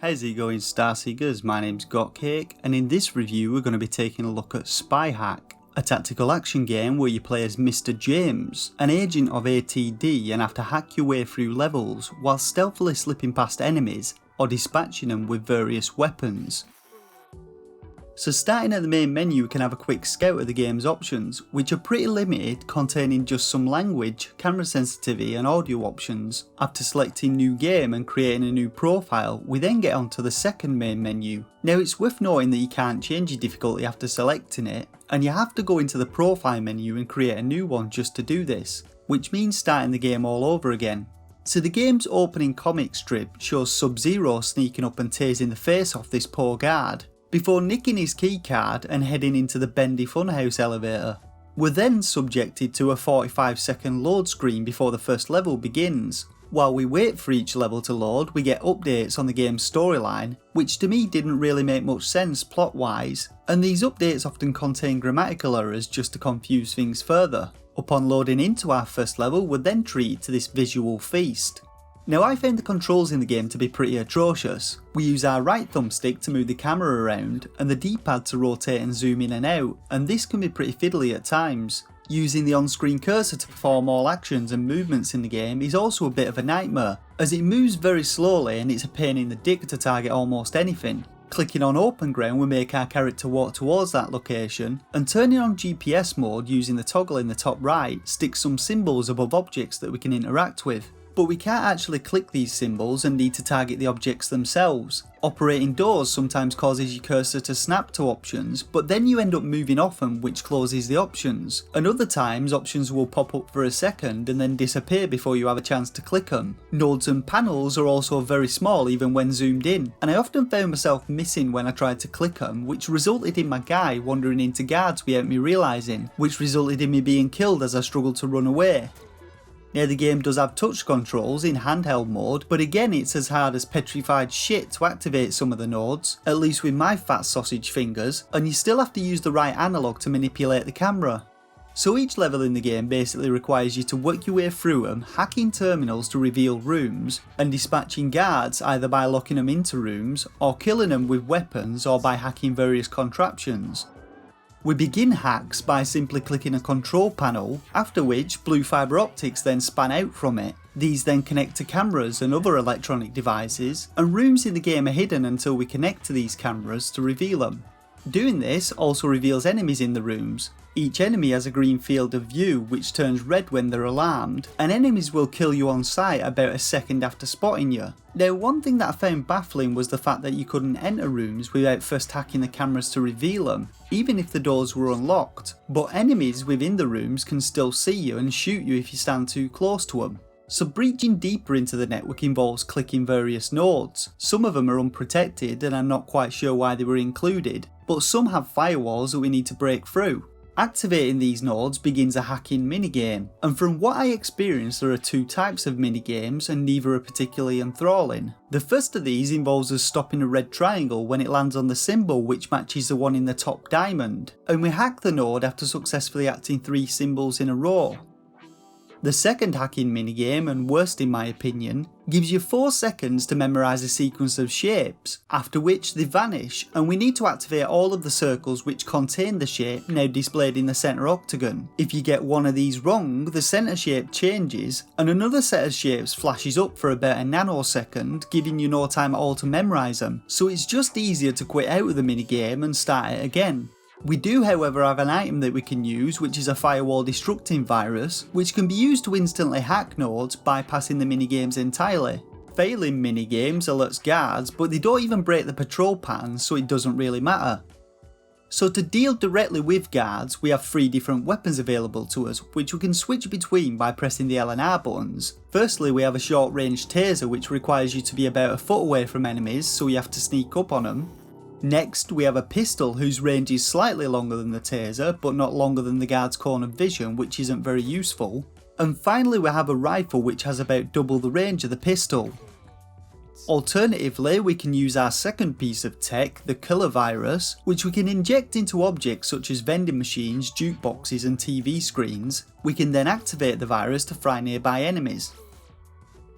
How's it going, Starseekers? My name's Gotcake, and in this review we're going to be taking a look at SpyHack, a tactical action game where you play as Mr. James, an agent of ATD, and have to hack your way through levels while stealthily slipping past enemies or dispatching them with various weapons. So starting at the main menu, we can have a quick scout of the game's options, which are pretty limited, containing just some language, camera sensitivity and audio options. After selecting new game and creating a new profile, we then get onto the second main menu. Now it's worth noting that you can't change your difficulty after selecting it, and you have to go into the profile menu and create a new one just to do this, which means starting the game all over again. So the game's opening comic strip shows Sub-Zero sneaking up and tasing the face off this poor guard, before nicking his keycard and heading into the bendy funhouse elevator. We're then subjected to a 45-second load screen before the first level begins. While we wait for each level to load, we get updates on the game's storyline, which to me didn't really make much sense plot-wise, and these updates often contain grammatical errors just to confuse things further. Upon loading into our first level, we're then treated to this visual feast. Now I found the controls in the game to be pretty atrocious. We use our right thumbstick to move the camera around and the D-pad to rotate and zoom in and out, and this can be pretty fiddly at times. Using the on-screen cursor to perform all actions and movements in the game is also a bit of a nightmare, as it moves very slowly and it's a pain in the dick to target almost anything. Clicking on open ground will make our character walk towards that location, and turning on GPS mode using the toggle in the top right sticks some symbols above objects that we can interact with. But we can't actually click these symbols and need to target the objects themselves. Operating doors sometimes causes your cursor to snap to options, but then you end up moving off them, which closes the options. And other times options will pop up for a second and then disappear before you have a chance to click them. Nodes and panels are also very small even when zoomed in, and I often found myself missing when I tried to click them, which resulted in my guy wandering into guards without me realising, which resulted in me being killed as I struggled to run away. Now the game does have touch controls in handheld mode, but again it's as hard as petrified shit to activate some of the nodes, at least with my fat sausage fingers, and you still have to use the right analog to manipulate the camera. So each level in the game basically requires you to work your way through them, hacking terminals to reveal rooms, and dispatching guards either by locking them into rooms, or killing them with weapons, or by hacking various contraptions. We begin hacks by simply clicking a control panel, after which blue fibre optics then span out from it. These then connect to cameras and other electronic devices, and rooms in the game are hidden until we connect to these cameras to reveal them. Doing this also reveals enemies in the rooms. Each enemy has a green field of view which turns red when they're alarmed, and enemies will kill you on sight about a second after spotting you. Now one thing that I found baffling was the fact that you couldn't enter rooms without first hacking the cameras to reveal them, even if the doors were unlocked, but enemies within the rooms can still see you and shoot you if you stand too close to them. So breaching deeper into the network involves clicking various nodes. Some of them are unprotected and I'm not quite sure why they were included, but some have firewalls that we need to break through. Activating these nodes begins a hacking minigame, and from what I experienced there are two types of minigames and neither are particularly enthralling. The first of these involves us stopping a red triangle when it lands on the symbol which matches the one in the top diamond, and we hack the node after successfully acting 3 symbols in a row. The second hacking minigame, and worst in my opinion, gives you 4 seconds to memorise a sequence of shapes, after which they vanish and we need to activate all of the circles which contain the shape now displayed in the centre octagon. If you get one of these wrong, the centre shape changes and another set of shapes flashes up for about a nanosecond, giving you no time at all to memorise them, so it's just easier to quit out of the minigame and start it again. We do however have an item that we can use, which is a firewall destructing virus, which can be used to instantly hack nodes bypassing the minigames entirely. Failing minigames alerts guards, but they don't even break the patrol patterns, so it doesn't really matter. So to deal directly with guards, we have 3 different weapons available to us, which we can switch between by pressing the L and R buttons. Firstly, we have a short range taser which requires you to be about a foot away from enemies, so you have to sneak up on them. Next, we have a pistol whose range is slightly longer than the taser, but not longer than the guard's cone of vision, which isn't very useful. And finally we have a rifle which has about double the range of the pistol. Alternatively, we can use our second piece of tech, the killer virus, which we can inject into objects such as vending machines, jukeboxes and TV screens. We can then activate the virus to fry nearby enemies.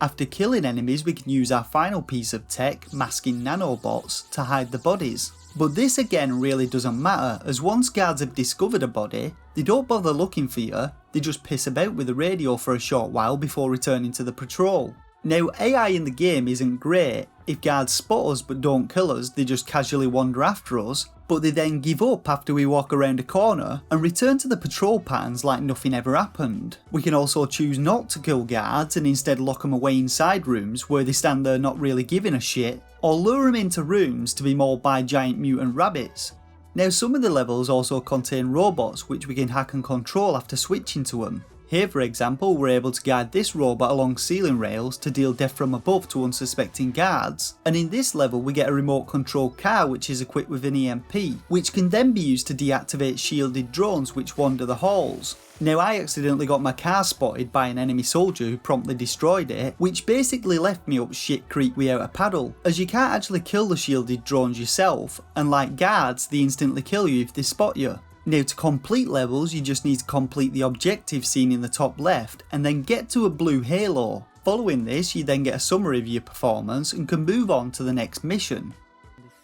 After killing enemies, we can use our final piece of tech, masking nanobots, to hide the bodies. But this again really doesn't matter, as once guards have discovered a body, they don't bother looking for you, they just piss about with the radio for a short while before returning to the patrol. Now, AI in the game isn't great. If guards spot us but don't kill us, they just casually wander after us, but they then give up after we walk around a corner and return to the patrol patterns like nothing ever happened. We can also choose not to kill guards and instead lock them away inside rooms where they stand there not really giving a shit, or lure them into rooms to be mauled by giant mutant rabbits. Now, some of the levels also contain robots which we can hack and control after switching to them. Here, for example, we're able to guide this robot along ceiling rails to deal death from above to unsuspecting guards, and in this level we get a remote controlled car which is equipped with an EMP, which can then be used to deactivate shielded drones which wander the halls. Now, I accidentally got my car spotted by an enemy soldier who promptly destroyed it, which basically left me up shit creek without a paddle, as you can't actually kill the shielded drones yourself, and like guards, they instantly kill you if they spot you. Now, to complete levels, you just need to complete the objective seen in the top left and then get to a blue halo. Following this, you then get a summary of your performance and can move on to the next mission.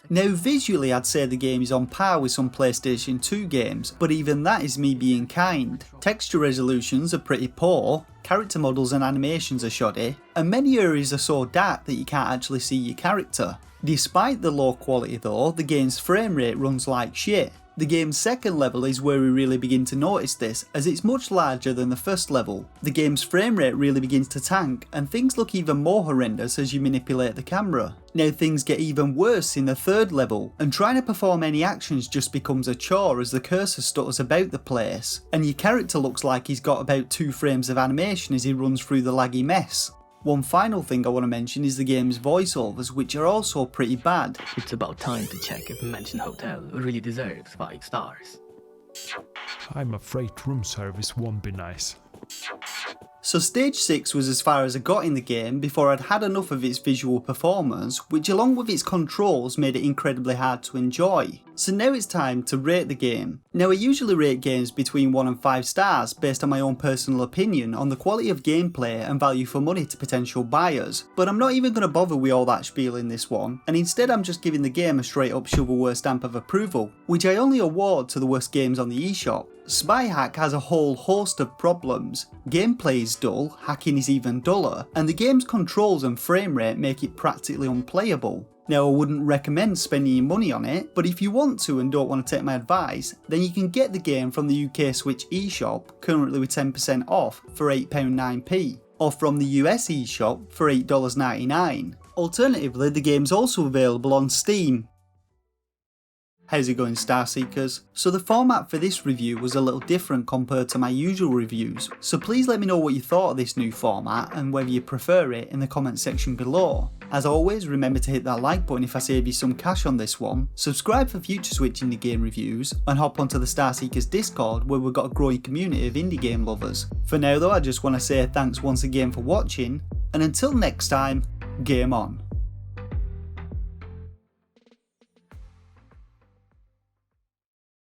Now, visually I'd say the game is on par with some PlayStation 2 games, but even that is me being kind. Texture resolutions are pretty poor, character models and animations are shoddy, and many areas are so dark that you can't actually see your character. Despite the low quality though, the game's frame rate runs like shit. The game's second level is where we really begin to notice this, as it's much larger than the first level. The game's frame rate really begins to tank, and things look even more horrendous as you manipulate the camera. Now, things get even worse in the third level, and trying to perform any actions just becomes a chore as the cursor stutters about the place, and your character looks like he's got about 2 frames of animation as he runs through the laggy mess. One final thing I want to mention is the game's voiceovers, which are also pretty bad. It's about time to check if Mansion Hotel really deserves 5 stars. I'm afraid room service won't be nice. So stage 6 was as far as I got in the game before I'd had enough of its visual performance, which along with its controls made it incredibly hard to enjoy. So now it's time to rate the game. Now, I usually rate games between 1 and 5 stars based on my own personal opinion on the quality of gameplay and value for money to potential buyers, but I'm not even going to bother with all that spiel in this one, and instead I'm just giving the game a straight up shovelware stamp of approval, which I only award to the worst games on the eShop. SpyHack has a whole host of problems. Gameplay is dull, hacking is even duller, and the game's controls and frame rate make it practically unplayable. Now, I wouldn't recommend spending your money on it, but if you want to and don't want to take my advice, then you can get the game from the UK Switch eShop, currently with 10% off, for £8.9p, or from the US eShop for $8.99. Alternatively, the game's also available on Steam. How's it going, Starseekers? So the format for this review was a little different compared to my usual reviews, so please let me know what you thought of this new format and whether you prefer it in the comment section below. As always, remember to hit that like button if I save you some cash on this one, subscribe for future Switch indie game reviews, and hop onto the Starseekers Discord where we've got a growing community of indie game lovers. For now though, I just want to say thanks once again for watching, and until next time, game on.